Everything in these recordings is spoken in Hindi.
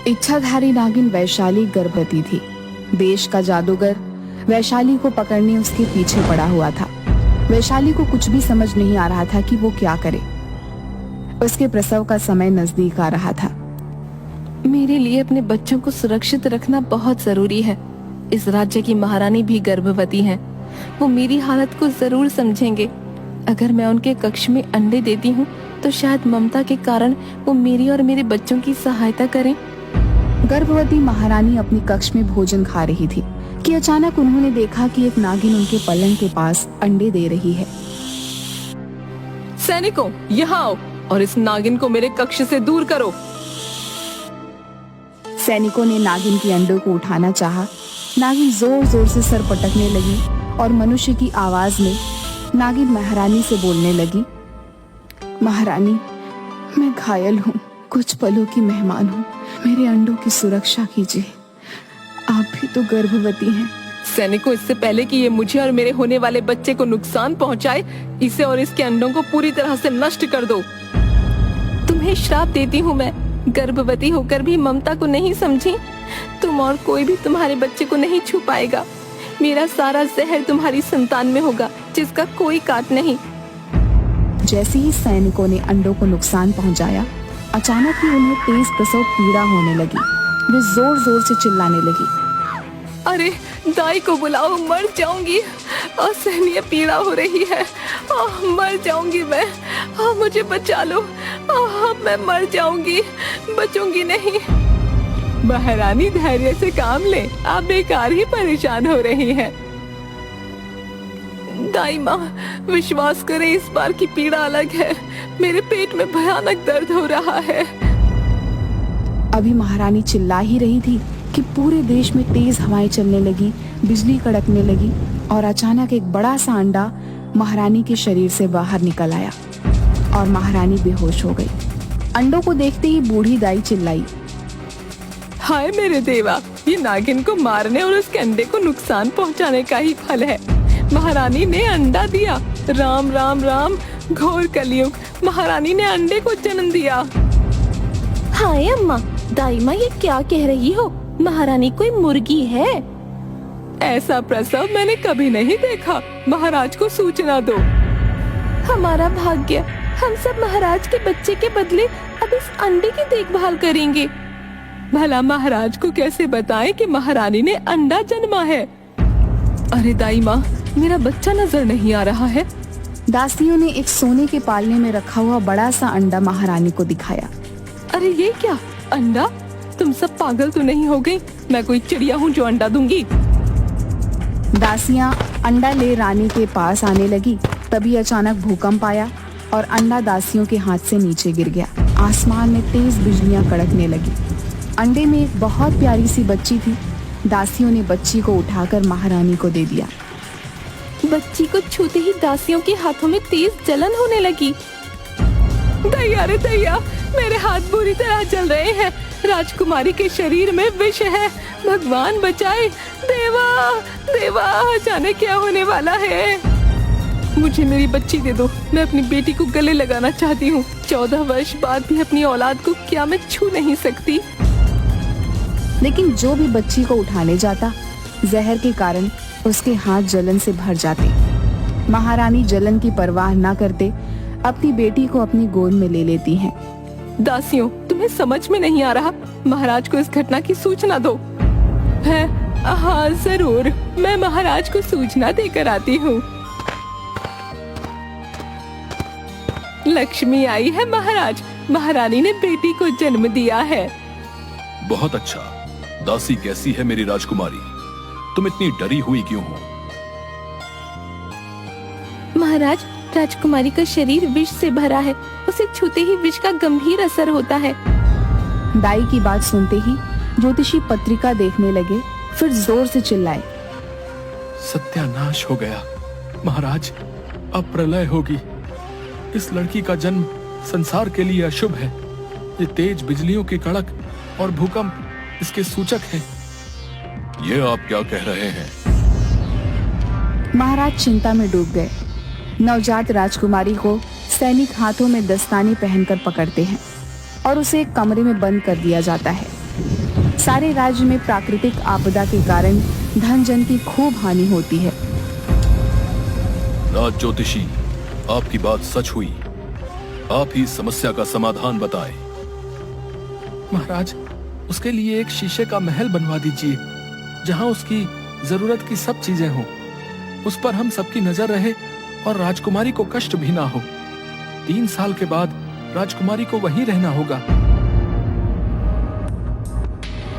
इच्छाधारी नागिन वैशाली गर्भवती थी। देश का जादूगर वैशाली को पकड़ने उसके पीछे पड़ा हुआ था। वैशाली को कुछ भी समझ नहीं आ रहा था कि वो क्या करे। उसके प्रसव का समय नजदीक आ रहा था। मेरे लिए अपने बच्चों को सुरक्षित रखना बहुत जरूरी है। इस राज्य की महारानी भी गर्भवती हैं। वो मेरी हालत को जरूर समझेंगे। अगर मैं उनके कक्ष में अंडे देती हूँ तो शायद ममता के कारण वो मेरी और मेरे बच्चों की सहायता करें। गर्भवती महारानी अपनी कक्ष में भोजन खा रही थी कि अचानक उन्होंने देखा कि एक नागिन उनके पलंग के पास अंडे दे रही है। सैनिकों, यहाँ आओ और इस नागिन को मेरे कक्ष से दूर करो। सैनिकों ने नागिन के अंडों को उठाना चाहा। नागिन जोर जोर से सर पटकने लगी और मनुष्य की आवाज में नागिन महारानी से बोलने लगी, महारानी, मैं घायल हूँ, कुछ पलों की मेहमान हूँ, मेरे अंडों की सुरक्षा कीजिए, आप भी तो गर्भवती हैं। सैनिकों, इससे पहले कि ये मुझे और मेरे होने वाले बच्चे को नुकसान पहुंचाए, इसे और इसके अंडों को पूरी तरह से नष्ट कर दो। तुम्हें श्राप देती हूँ, मैं गर्भवती होकर भी ममता को नहीं समझी। तुम और कोई भी तुम्हारे बच्चे को नहीं छू पाएगा। मेरा सारा जहर तुम्हारी संतान में होगा, जिसका कोई काट नहीं। जैसे ही सैनिकों ने अंडों को नुकसान पहुंचाया, अचानक ही उन्हें तेज प्रसव पीड़ा होने लगी। वे जोर जोर से चिल्लाने लगी, अरे दाई को बुलाओ, मर जाऊंगी, असहनीय पीड़ा हो रही है, मर जाऊंगी मैं, मुझे बचा लो, मैं मर जाऊंगी, बचूंगी नहीं। महारानी, धैर्य से काम ले, आप बेकार ही परेशान हो रही हैं। दाई माँ, विश्वास करें, इस बार की पीड़ा अलग है। मेरे पेट में भयानक दर्द हो रहा है। अभी महारानी चिल्ला ही रही थी कि पूरे देश में तेज हवाएं चलने लगी, बिजली कड़कने लगी और अचानक एक बड़ा सा अंडा महारानी के शरीर से बाहर निकल आया और महारानी बेहोश हो गई। अंडों को देखते ही बूढ़ी दाई चिल्लाई, हाय मेरे देवा, ये नागिन को मारने और उसके अंडे को नुकसान पहुंचाने का ही फल है। महारानी ने अंडा दिया। राम राम राम, घोर कलयुग, महारानी ने अंडे को जन्म दिया। हाय अम्मा, दाई माँ ये क्या कह रही हो? महारानी कोई मुर्गी है? ऐसा प्रसव मैंने कभी नहीं देखा। महाराज को सूचना दो। हमारा भाग्य, हम सब महाराज के बच्चे के बदले अब इस अंडे की देखभाल करेंगे। भला महाराज को कैसे बताएं कि महारानी ने अंडा जन्मा है? अरे दाई माँ, मेरा बच्चा नजर नहीं आ रहा है। दासियों ने एक सोने के पालने में रखा हुआ बड़ा सा अंडा महारानी को दिखाया। अरे ये क्या अंडा? तुम सब पागल तो नहीं हो गई? मैं कोई चिड़िया हूँ जो अंडा दूंगी? दासियां अंडा ले रानी के पास आने लगी। तभी अचानक भूकंप आया और अंडा दासियों के हाथ से नीचे गिर गया। आसमान में तेज बिजलियां कड़कने लगी। अंडे में एक बहुत प्यारी सी बच्ची थी। दासियों ने बच्ची को उठाकर महारानी को दे दिया। बच्ची को छूते ही दासियों के हाथों में तेज जलन होने लगी। दैया रे दैया, मेरे हाथ बुरी तरह जल रहे हैं। राजकुमारी के शरीर में विष है, भगवान बचाए। देवा देवा, जाने क्या होने वाला है। मुझे मेरी बच्ची दे दो, मैं अपनी बेटी को गले लगाना चाहती हूँ। 14 वर्ष बाद भी अपनी औलाद को क्या मैं छू नहीं सकती? लेकिन जो भी बच्ची को उठाने जाता, जहर के कारण उसके हाथ जलन से भर जाते। महारानी जलन की परवाह न करते अपनी बेटी को अपनी गोद में ले लेती हैं। दासियों, तुम्हें समझ में नहीं आ रहा? महाराज को इस घटना की सूचना दो। है? हाँ जरूर, मैं महाराज को सूचना देकर आती हूँ। लक्ष्मी आई है महाराज, महारानी ने बेटी को जन्म दिया है। बहुत अच्छा। दासी कैसी है मेरी राजकुमारी? तुम इतनी डरी हुई क्यों हो? महाराज, राजकुमारी का शरीर विष से भरा है। उसे छूते ही विष का गंभीर असर होता है। दाई की बात सुनते ही ज्योतिषी पत्रिका देखने लगे, फिर जोर से चिल्लाए, सत्यानाश हो गया महाराज, अब प्रलय होगी। इस लड़की का जन्म संसार के लिए अशुभ है। ये तेज बिजलियों की कड़क और भूकंप इसके सूचक हैं। ये आप क्या कह रहे हैं? महाराज चिंता में डूब गए। नवजात राजकुमारी को सैनिक हाथों में दस्ताने पहनकर पकड़ते हैं और उसे एक कमरे में बंद कर दिया जाता है। सारे राज्य में प्राकृतिक आपदा के कारण धन जन की खूब हानि होती है। राज ज्योतिषी, आपकी बात सच हुई। आप ही समस्या का समाधान बताएं। महाराज, उसके लिए एक शीशे का महल बनवा दीजिए, जहां उसकी जरूरत की सब चीजें हों। उस पर हम सबकी नजर रहे और राजकुमारी को कष्ट भी ना हो। 3 साल के बाद राजकुमारी को वहीं रहना होगा।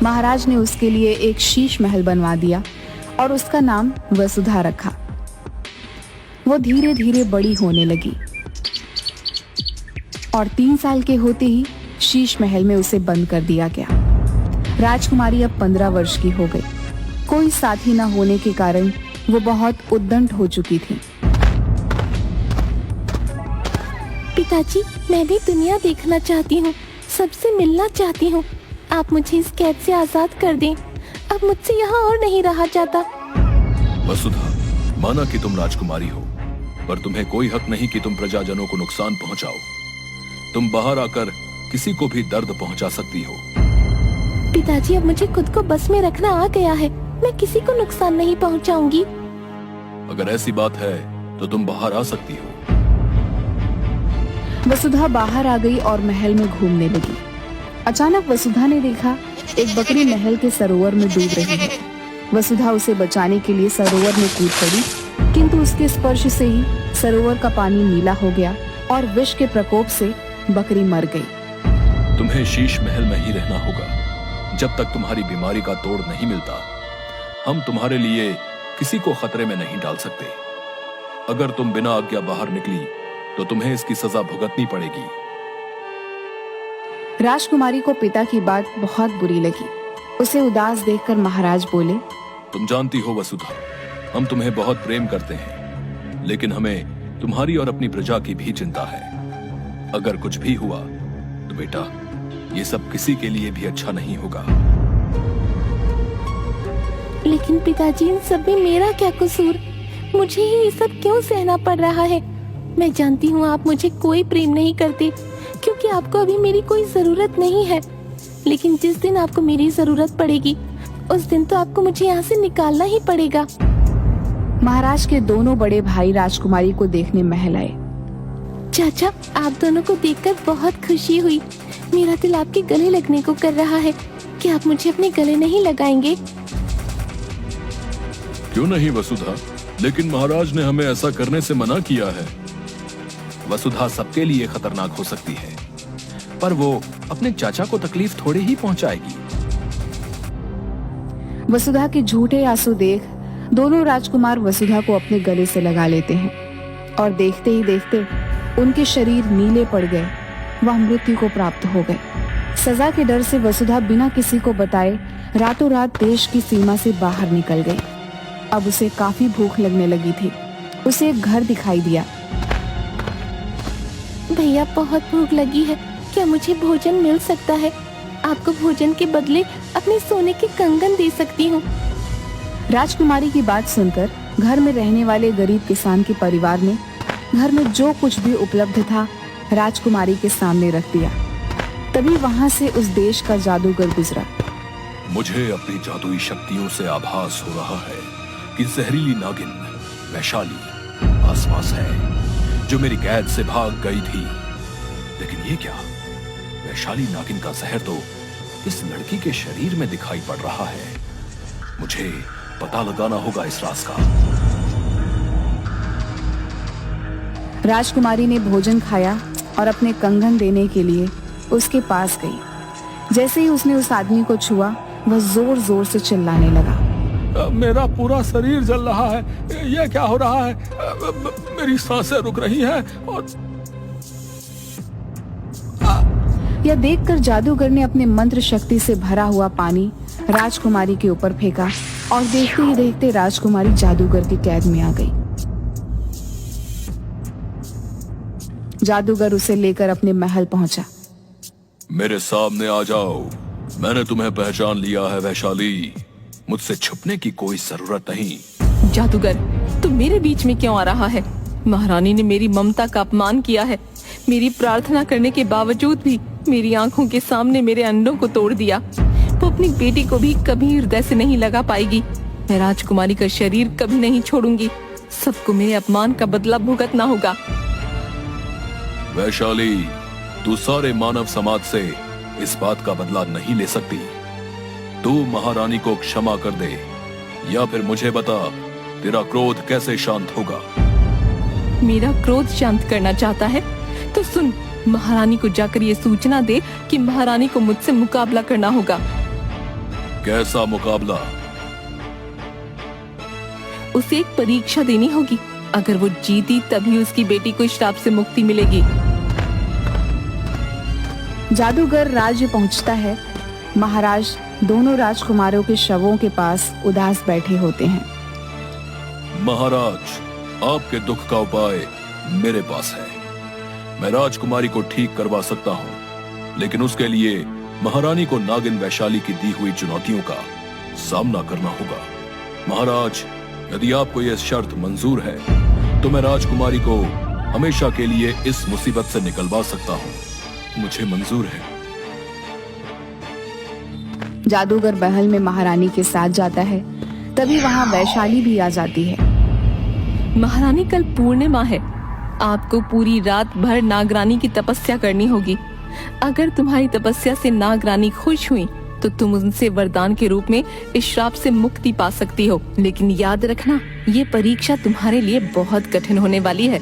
महाराज ने उसके लिए एक शीश महल बनवा दिया और उसका नाम वसुधा रखा। वो धीरे धीरे बड़ी होने लगी और 3 साल के होते ही शीश महल में उसे बंद कर दिया गया। राजकुमारी अब 15 वर्ष की हो गई। कोई साथी न होने के कारण वो बहुत उद्दंड हो चुकी थी। पिताजी, मैं भी दुनिया देखना चाहती हूँ, सबसे मिलना चाहती हूँ। आप मुझे इस कैद से आजाद कर दें। अब मुझसे यहाँ और नहीं रहा जाता। वसुधा, माना कि तुम राजकुमारी हो, पर तुम्हें कोई हक नहीं कि तुम प्रजाजनों को नुकसान पहुंचाओ। तुम बाहर आकर किसी को भी दर्द पहुंचा सकती हो। पिताजी, अब मुझे खुद को बस में रखना आ गया है। मैं किसी को नुकसान नहीं पहुंचाऊंगी। अगर ऐसी बात है तो तुम बाहर आ सकती हो। वसुधा बाहर आ गई और महल में घूमने लगी। अचानक वसुधा ने देखा एक बकरी महल के सरोवर में डूब रही है। वसुधा उसे बचाने के लिए सरोवर में कूद पड़ी, किंतु उसके स्पर्श से ही सरोवर का पानी नीला हो गया और विष के प्रकोप से बकरी मर गई। तुम्हें शीश महल में ही रहना होगा जब तक तुम्हारी बीमारी का तोड़ नहीं मिलता। हम तुम्हारे लिए किसी को खतरे में नहीं डाल सकते। अगर तुम बिना आज्ञा बाहर निकली तो तुम्हें इसकी सजा भुगतनी पड़ेगी। राजकुमारी को पिता की बात बहुत बुरी लगी। उसे उदास देखकर महाराज बोले, तुम जानती हो वसुधा, हम तुम्हें बहुत प्रेम करते हैं, लेकिन हमें तुम्हारी और अपनी प्रजा की भी चिंता है। अगर कुछ भी हुआ तो बेटा, ये सब किसी के लिए भी अच्छा नहीं होगा। लेकिन पिताजी, इन सब में मेरा क्या कसूर? मुझे ही ये सब क्यों सहना पड़ रहा है? मैं जानती हूँ आप मुझे कोई प्रेम नहीं करते, क्योंकि आपको अभी मेरी कोई जरूरत नहीं है। लेकिन जिस दिन आपको मेरी जरूरत पड़ेगी, उस दिन तो आपको मुझे यहाँ से निकालना ही पड़ेगा। महाराज के दोनों बड़े भाई राजकुमारी को देखने महल आए। चाचा, आप दोनों को देखकर बहुत खुशी हुई। मेरा दिल आपके गले लगने को कर रहा है। क्या आप मुझे अपने गले नहीं लगाएंगे? क्यों नहीं वसुधा, लेकिन महाराज ने हमें ऐसा करने से मना किया है। वसुधा सबके लिए खतरनाक हो सकती है, पर वो अपने चाचा को तकलीफ थोड़ी ही पहुंचाएगी। वसुधा के झूठे आंसू देख दोनों राजकुमार वसुधा को अपने गले से लगा लेते हैं और देखते ही देखते उनके शरीर नीले पड़ गए। वह मृत्यु को प्राप्त हो गए। सजा के डर से वसुधा बिना किसी को बताए रातों रात देश की सीमा से बाहर निकल गई। अब उसे काफी भूख लगने लगी थी। उसे एक घर दिखाई दिया। भैया, बहुत भूख लगी है, क्या मुझे भोजन मिल सकता है? आपको भोजन के बदले अपने सोने के कंगन दे सकती हूँ। राजकुमारी की बात सुनकर घर में रहने वाले गरीब किसान के परिवार ने घर में जो कुछ भी उपलब्ध था राजकुमारी के सामने रख दिया। तभी वहाँ से उस देश का जादूगर गुजरा। मुझे अपनी जादुई शक्तियों से आभास हो रहा है कि जहरीली नागिन वैशाली आसपास है, जो मेरी कैद से भाग गई थी। लेकिन ये क्या? वैशाली नागिन का जहर तो इस लड़की के शरीर में दिखाई पड़ रहा है। मुझे पता लगाना होगा इस राज का। राजकुमारी ने भोजन खाया और अपने कंगन देने के लिए उसके पास गई। जैसे ही उसने उस आदमी को छुआ, वह जोर जोर से चिल्लाने लगा। मेरा पूरा शरीर जल रहा है, यह क्या हो रहा है? मेरी सांसें रुक रही हैं और यह देखकर जादूगर ने अपने मंत्र शक्ति से भरा हुआ पानी राजकुमारी के ऊपर फेंका और देखते ही देखते राजकुमारी जादूगर की कैद में आ गई। जादूगर उसे लेकर अपने महल पहुंचा। मेरे सामने आ जाओ, मैंने तुम्हें पहचान लिया है वैशाली। मुझसे छुपने की कोई जरूरत नहीं। जादूगर, तू मेरे बीच में क्यों आ रहा है? महारानी ने मेरी ममता का अपमान किया है। मेरी प्रार्थना करने के बावजूद भी मेरी आंखों के सामने मेरे अंडों को तोड़ दिया। वो अपनी बेटी को भी कभी हृदय से नहीं लगा पाएगी। मैं राजकुमारी का शरीर कभी नहीं छोड़ूंगी। सबको मेरे अपमान का बदला भुगतना होगा। वैशाली, तू सारे मानव समाज से इस बात का बदला नहीं ले सकती। तू महारानी को क्षमा कर दे, या फिर मुझे बता तेरा क्रोध कैसे शांत होगा। मेरा क्रोध शांत करना चाहता है तो सुन, महारानी को जाकर ये सूचना दे कि महारानी को मुझसे मुकाबला करना होगा। कैसा मुकाबला? उसे एक परीक्षा देनी होगी। अगर वो जीती तभी उसकी बेटी को श्राप से मुक्ति मिलेगी। जादूगर राज्य पहुंचता है। महाराज दोनों राजकुमारों के शवों के पास उदास बैठे होते हैं। महाराज, आपके दुख का उपाय मेरे पास है। मैं राजकुमारी को ठीक करवा सकता हूँ, लेकिन उसके लिए महारानी को नागिन वैशाली की दी हुई चुनौतियों का सामना करना होगा। महाराज, यदि आपको यह शर्त मंजूर है तो मैं राजकुमारी को हमेशा के लिए इस मुसीबत से निकलवा सकता हूँ। मुझे मंजूर है। जादूगर महल में महारानी के साथ जाता है। तभी वहाँ वैशाली भी आ जाती है। महारानी, कल पूर्णिमा है। आपको पूरी रात भर नागरानी की तपस्या करनी होगी। अगर तुम्हारी तपस्या से नागरानी खुश हुई तो तुम उनसे वरदान के रूप में इस श्राप से मुक्ति पा सकती हो। लेकिन याद रखना, ये परीक्षा तुम्हारे लिए बहुत कठिन होने वाली है।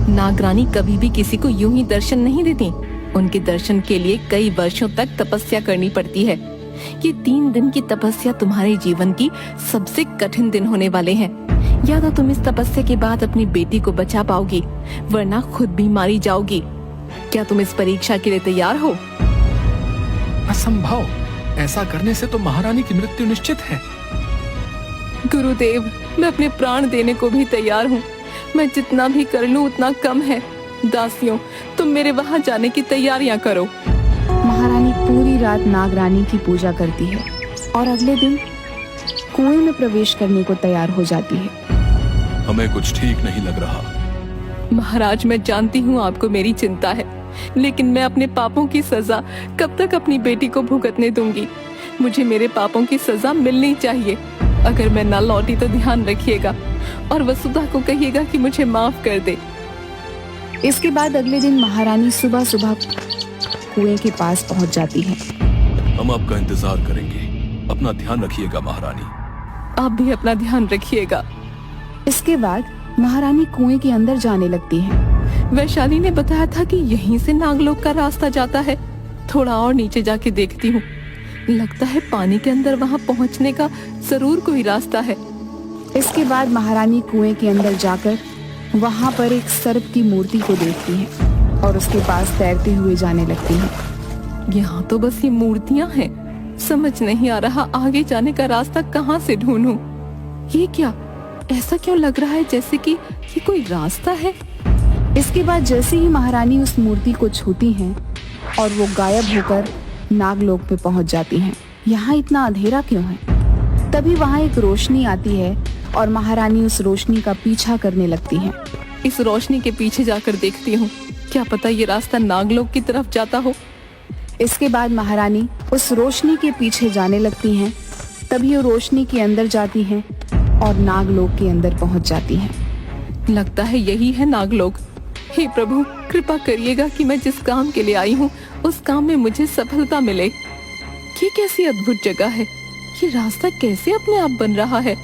नागरानी कभी भी किसी को यूं ही दर्शन नहीं देती। उनके दर्शन के लिए कई वर्षों तक तपस्या करनी पड़ती है। ये 3 दिन की तपस्या तुम्हारे जीवन की सबसे कठिन दिन होने वाले हैं। या तो तुम इस तपस्या के बाद अपनी बेटी को बचा पाओगी, वरना खुद भी मारी जाओगी। क्या तुम इस परीक्षा के लिए तैयार हो? असंभव! ऐसा करने से तो महारानी की मृत्यु निश्चित है। गुरुदेव, मैं अपने प्राण देने को भी तैयार हूँ। मैं जितना भी कर लूँ उतना कम है। दासियों, तुम मेरे वहाँ जाने की तैयारियां करो। महारानी पूरी रात नागरानी की पूजा करती है और अगले दिन कुएं में प्रवेश करने को तैयार हो जाती है। हमें कुछ ठीक नहीं लग रहा। महाराज, मैं जानती हूँ आपको मेरी चिंता है, लेकिन मैं अपने पापों की सजा कब तक अपनी बेटी को भुगतने दूंगी? मुझे मेरे पापों की सजा मिलनी चाहिए। अगर मैं न लौटी तो ध्यान रखिएगा और वसुधा को कहिएगा कि मुझे माफ कर दे। इसके बाद अगले दिन महारानी सुबह सुबह कुएं के पास पहुंच जाती है। हम आपका इंतजार करेंगे। अपना ध्यान रखिएगा महारानी। आप भी अपना ध्यान रखिएगा। इसके बाद महारानी कुएं के अंदर जाने लगती है। वैशाली ने बताया था कि यहीं से नागलोक का रास्ता जाता है। थोड़ा और नीचे जाके देखती हूँ। लगता है पानी के अंदर वहाँ पहुँचने का जरूर कोई रास्ता है। इसके बाद महारानी कुएं के अंदर जाकर वहाँ पर एक सर्प की मूर्ति को देखती है और उसके पास तैरते हुए जाने लगती है। यहाँ तो बस ये मूर्तियाँ हैं। समझ नहीं आ रहा आगे जाने का रास्ता कहाँ से ढूंढूं। ये क्या, ऐसा क्यों लग रहा है जैसे कि ये कोई रास्ता है। इसके बाद जैसे ही महारानी उस मूर्ति को छूती हैं और वो गायब होकर नागलोक पे पहुंच जाती हैं। यहाँ इतना अंधेरा क्यों है? तभी वहाँ एक रोशनी आती है और महारानी उस रोशनी का पीछा करने लगती हैं। इस रोशनी के पीछे जाकर देखती हूँ, क्या पता ये रास्ता नागलोक की तरफ जाता हो। इसके बाद महारानी उस रोशनी के पीछे जाने लगती हैं। तभी वो रोशनी के अंदर जाती हैं और नागलोक के अंदर पहुंच जाती हैं। लगता है यही है नागलोक। हे प्रभु, कृपा करिएगा कि मैं जिस काम के लिए आई हूँ उस काम में मुझे सफलता मिले। ये कैसी अद्भुत जगह है। ये रास्ता कैसे अपने आप बन रहा है।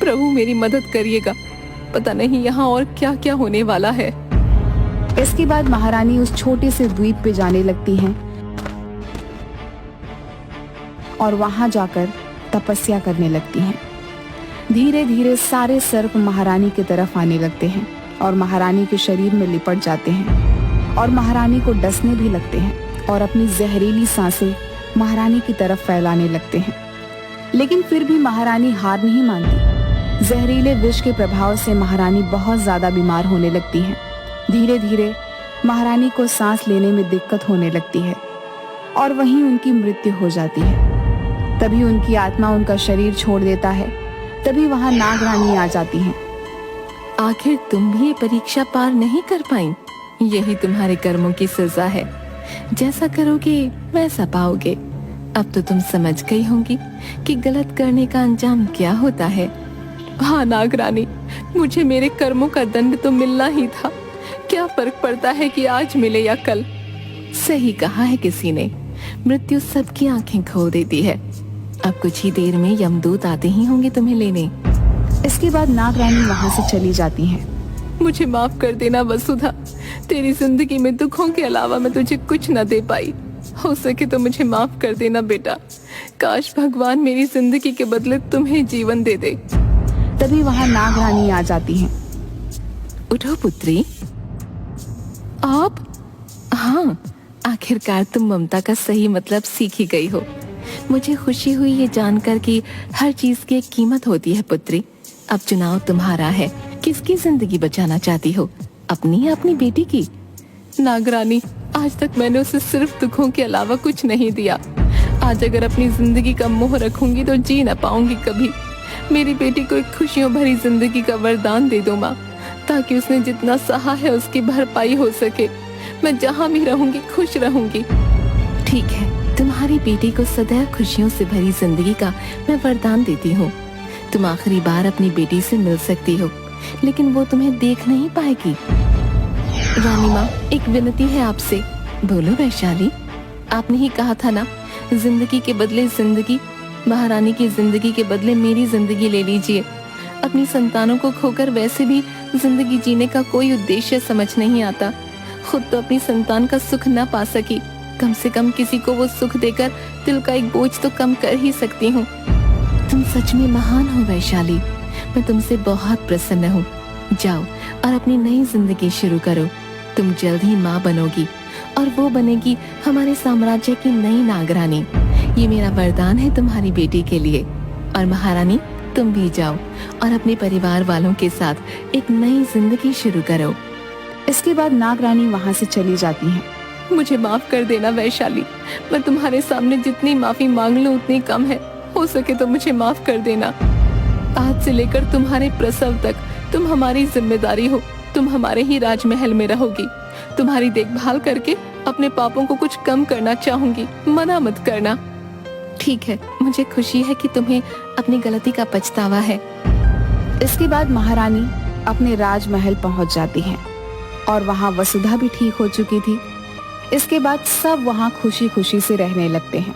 प्रभु मेरी मदद करिएगा। पता नहीं यहाँ और क्या क्या होने वाला है। इसके बाद महारानी उस छोटे से द्वीप पे जाने लगती हैं और वहां जाकर तपस्या करने लगती हैं। धीरे धीरे सारे सर्प महारानी की तरफ आने लगते हैं और महारानी के शरीर में लिपट जाते हैं और महारानी को डसने भी लगते हैं और अपनी जहरीली सांसें महारानी की तरफ फैलाने लगते हैं। लेकिन फिर भी महारानी हार नहीं मानती। जहरीले विष के प्रभाव से महारानी बहुत ज्यादा बीमार होने लगती हैं। धीरे धीरे महारानी को सांस लेने में दिक्कत होने लगती है और वहीं उनकी मृत्यु हो जाती है। तभी उनकी आत्मा उनका शरीर छोड़ देता है। तभी वहां नागरानी आ जाती हैं। आखिर तुम भी ये परीक्षा पार नहीं कर पाई। यही तुम्हारे कर्मों की सजा है। जैसा करोगे वैसा पाओगे। अब तो तुम समझ गई होंगी कि गलत करने का अंजाम क्या होता है। हाँ नागरानी, मुझे मेरे कर्मों का दंड तो मिलना ही था। क्या फर्क पड़ता है कि आज मिले या कल। सही कहा है किसी ने, मृत्यु सबकी आंखें खोल देती है। अब कुछ ही देर में यमदूत आते ही होंगे तुम्हें लेने। इसके बाद नागरानी वहां से चली जाती हैं। मुझे माफ कर देना वसुधा, तेरी जिंदगी में दुखों के अलावा मैं तुझे कुछ न दे पाई। हो सके तो मुझे माफ कर देना बेटा। काश भगवान मेरी जिंदगी के बदले तुम्हें जीवन दे दे। तभी वहां नागरानी आ जाती हैं। उठो पुत्री। आप? हाँ, आखिरकार तुम ममता का सही मतलब सीख ही गई हो। मुझे खुशी हुई ये जानकर कि हर चीज की एक कीमत होती है पुत्री। अब चुनाव तुम्हारा है, किसकी जिंदगी बचाना चाहती हो, अपनी या अपनी बेटी की? नागरानी, आज तक मैंने उसे सिर्फ दुखों के अलावा कुछ नहीं दिया। आज अगर अपनी जिंदगी का मोह रखूंगी तो जी न पाऊंगी कभी। मेरी बेटी को एक खुशियों भरी जिंदगी का वरदान दे दो माँ, ताकि उसने जितना सहा है उसकी भरपाई हो सके। मैं जहाँ भी रहूंगी खुश रहूंगी। ठीक है, तुम्हारी बेटी को सदैव खुशियों से भरी जिंदगी का मैं वरदान देती हूँ। तुम आखिरी बार अपनी बेटी से मिल सकती हो, लेकिन वो तुम्हें देख नहीं पाएगी। रानी माँ, एक विनती है आपसे। बोलो वैशाली। आपने ही कहा था ना, जिंदगी के बदले जिंदगी। महारानी की जिंदगी के बदले मेरी जिंदगी ले लीजिए। अपनी संतानों को खोकर वैसे भी जिंदगी जीने का कोई उद्देश्य समझ नहीं आता। खुद तो अपनी संतान का सुख न पा सकी, कम से कम किसी को वो सुख देकर दिल का एक बोझ तो कम कर ही सकती हूँ। तुम सच में महान हो वैशाली, मैं तुमसे बहुत प्रसन्न हूँ। जाओ और अपनी नई जिंदगी शुरू करो। तुम जल्द ही माँ बनोगी और वो बनेगी हमारे साम्राज्य की नई नागरानी। ये मेरा वरदान है तुम्हारी बेटी के लिए। और महारानी, तुम भी जाओ और अपने परिवार वालों के साथ एक नई जिंदगी शुरू करो। इसके बाद नागरानी वहां से चली जाती हैं। मुझे माफ कर देना वैशाली, मैं तुम्हारे सामने जितनी माफी मांग लूं उतनी कम है। हो सके तो मुझे माफ कर देना। आज से लेकर तुम्हारे प्रसव तक तुम हमारी जिम्मेदारी हो। तुम हमारे ही राजमहल में रहोगी। तुम्हारी देखभाल करके अपने पापों को कुछ कम करना चाहूंगी, मना मत करना। ठीक है, मुझे खुशी है कि तुम्हें अपनी गलती का पछतावा है। इसके बाद महारानी अपने राजमहल पहुंच जाती हैं और वहां वसुधा भी ठीक हो चुकी थी। इसके बाद सब वहां खुशी खुशी से रहने लगते हैं।